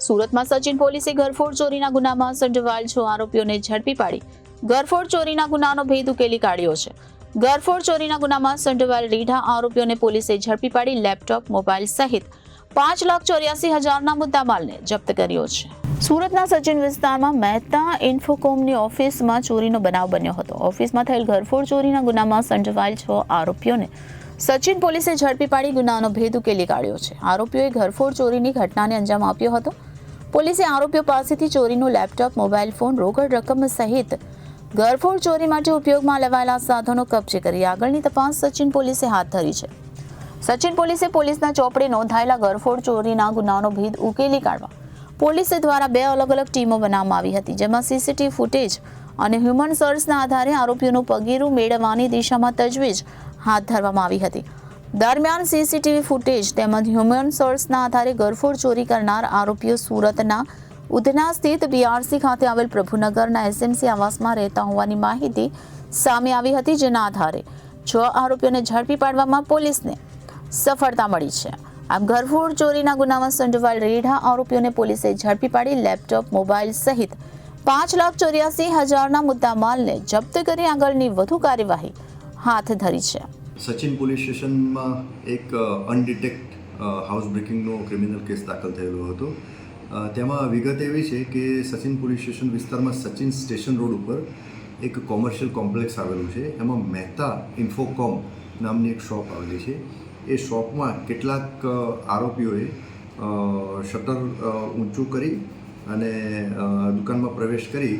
સુરતમાં સચિન પોલીસે ઘરફોડ ચોરીના ગુનામાં સંડોવાયેલ 6 આરોપીઓને ઝડપી પાડી ઘરફોડ ચોરીના ગુનાનો ભેદ ઉકેલી કાઢ્યો છે. ઘરફોડ ચોરીના ગુનામાં સંડોવાયેલ રીઢા આરોપીઓને પોલીસે ઝડપી પાડી લેપટોપ, મોબાઈલ સહિત 5,84,000ના મુદ્દામાલને જપ્ત કર્યો છે. સુરતના સચિન વિસ્તારમાં મહેતા ઇન્ફોકોમની ઓફિસમાં ચોરીનો બનાવ બન્યો હતો. ઓફિસમાં થયેલ ઘરફોડ ચોરીના ગુનામાં સંડોવાયેલ 6 આરોપીઓને સચિન પોલીસે ઝડપી પાડી ગુનાનો ભેદ ઉકેલી કાઢ્યો છે. આરોપીઓએ ઘરફોડ ચોરીની ઘટનાને અંજામ આપ્યો હતો. પોલીસે આરોપીઓ પાસેથી ચોરીનું લેપટોપ, મોબાઈલ ફોન, રોકડ રકમ સહિત ઘરફોડ ચોરી માટે ઉપયોગમાં લેવાયેલા સાધનો કબજે કરી આગળની તપાસ સચિન પોલીસે હાથ ધરી છે. સચિન પોલીસે પોલીસના ચોપડે નોંધાયેલા ઘરફોડ ચોરીના ગુનાનો ભેદ ઉકેલી કાઢવા પોલીસે દ્વારા 2 અલગ-અલગ ટીમો બનાવવામાં આવી હતી, જેમાં સીસીટીવી ફૂટેજ અને હ્યુમન સોર્સના આધારે આરોપીઓનું પગેરું મેળવવાની દિશામાં તજવીજ હાથ ધરવામાં આવી હતી. દરમિયાન સીસીટીવી ફૂટેજ તેમજ હ્યુમન સોર્સના આધારે ઘરફોડ ચોરી કરનાર આરોપીઓ સુરતના ઉધના સ્થિત બીઆરસી ખાતે આવેલ પ્રભુનગરના એસએમસી આવાસમાં રહેતા હોવાની માહિતી સામે આવી હતી, જેના આધારે 6 આરોપીઓને ઝડપી પાડવામાં પોલીસને સફળતા મળી છે. આમ ઘરફોડ ચોરીના ગુનામાં સંડોવાયેલ રેઢા આરોપીઓને પોલીસે ઝડપી પાડી લેપટોપ, મોબાઈલ સહિત 5,84,000ના મુદ્દામાલને જપ્ત કરી આગળની વધુ કાર્યવાહી હાથ ધરી છે. સચિન પોલીસ સ્ટેશનમાં એક અનડિટેક્ટ હાઉસ બ્રેકિંગનો ક્રિમિનલ કેસ દાખલ થયેલો હતો. તેમાં વિગત એવી છે કે સચિન પોલીસ સ્ટેશન વિસ્તારમાં સચિન સ્ટેશન રોડ ઉપર એક કોમર્શિયલ કોમ્પ્લેક્સ આવેલું છે. એમાં મહેતા ઇન્ફોકોમ નામની એક શોપ આવેલી છે. એ શોપમાં કેટલાક આરોપીઓએ શટર ઊંચું કરી અને દુકાનમાં પ્રવેશ કરી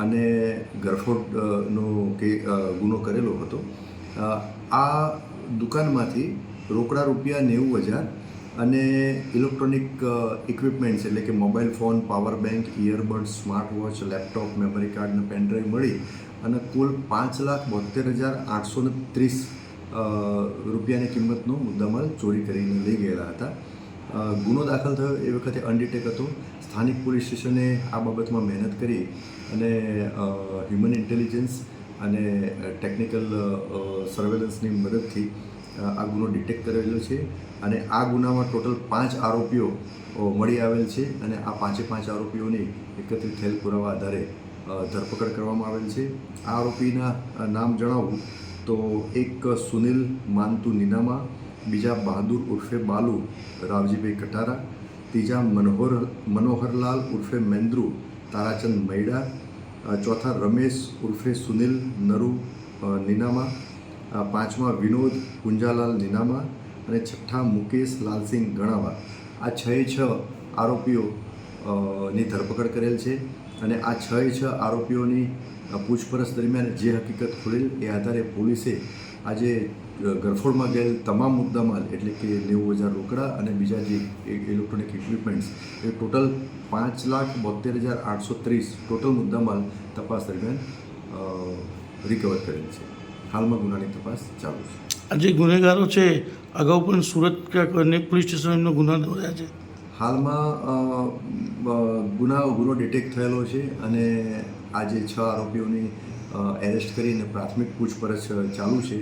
અને ઘરફોડનો ગુનો કરેલો હતો. આ દુકાનમાંથી રોકડા રૂપિયા 90,000 અને ઇલેક્ટ્રોનિક ઇક્વિપમેન્ટ્સ એટલે કે mobile phone, power bank, earbud, smart watch, laptop, memory card અને પેનડ્રાઈવ મળી અને કુલ 5,72,830 રૂપિયાની કિંમતનો મુદ્દામાલ ચોરી કરીને લઈ ગયેલા હતા. ગુનો દાખલ થયો એ વખતે અનડિટેક હતો. સ્થાનિક પોલીસ સ્ટેશને આ બાબતમાં મહેનત કરી અને હ્યુમન ઇન્ટેલિજન્સ અને ટેકનિકલ સર્વેલન્સની મદદથી આ ગુનો ડિટેક્ટ કરેલો છે અને આ ગુનામાં ટોટલ 5 આરોપીઓ મળી આવેલ છે અને આ 5 આરોપીઓની એકત્રિત થયેલ પુરાવા આધારે ધરપકડ કરવામાં આવેલ છે. આ આરોપીના નામ જણાવું તો એક સુનિલ માનતુ નીનામા, બીજા બહાદુર ઉર્ફે બાલુ રાવજીભાઈ કટારા, ત્રીજા મનોહરલાલ ઉર્ફે મેન્દ્રુ તારાચંદ મૈડા, ચોથા રમેશ ઉર્ફે સુનિલ નરુ નીનામા, પાંચમા વિનોદ પુંજાલાલ નીનામા અને છઠ્ઠા મુકેશ લાલસિંહ ગણાવા. આ 6 આરોપીઓની ધરપકડ કરેલ છે અને આ 6 આરોપીઓની પૂછપરછ દરમિયાન જે હકીકત ખુલેલ એ આધારે પોલીસે આજે ઘરફોડમાં ગયેલ તમામ મુદ્દામાલ એટલે કે 90,000 રોકડા અને બીજા જે ઇલેક્ટ્રોનિક ઇક્વિપમેન્ટ્સ એ ટોટલ 5,72,830 ટોટલ મુદ્દામાલ તપાસ દરમિયાન રિકવર કરેલ છે. હાલમાં ગુનાની તપાસ ચાલુ છે. આ જે ગુનેગારો છે અગાઉ પણ સુરત અનેક પોલીસ સ્ટેશનનો ગુના નોંધ્યા છે. હાલમાં ગુનો ડિટેક્ટ થયેલો છે અને આજે 6 આરોપીઓની એરેસ્ટ કરીને પ્રાથમિક પૂછપરછ ચાલુ છે.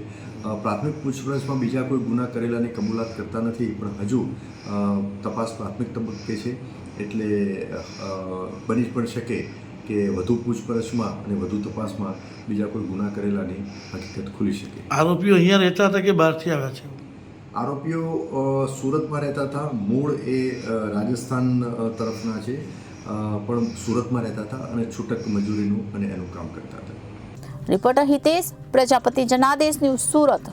પ્રાથમિક પૂછપરછમાં બીજા કોઈ ગુના કરેલાની કબૂલાત કરતા નથી, પણ હજુ તપાસ પ્રાથમિક તબક્કે છે એટલે બની પણ શકે કે વધુ પૂછપરછમાં અને વધુ તપાસમાં બીજા કોઈ ગુના કરેલાની હકીકત ખુલી શકે. આરોપીઓ અહીંયા રહેતા હતા કે બહારથી આવ્યા છે? આરોપીઓ સુરતમાં રહેતા હતા. મૂળ એ રાજસ્થાન તરફના છે, પણ સુરતમાં રહેતા હતા અને છૂટક મજૂરીનું અને એનું કામ કરતા હતા. Reporter Hitesh Prajapati, Janadesh news, Surat.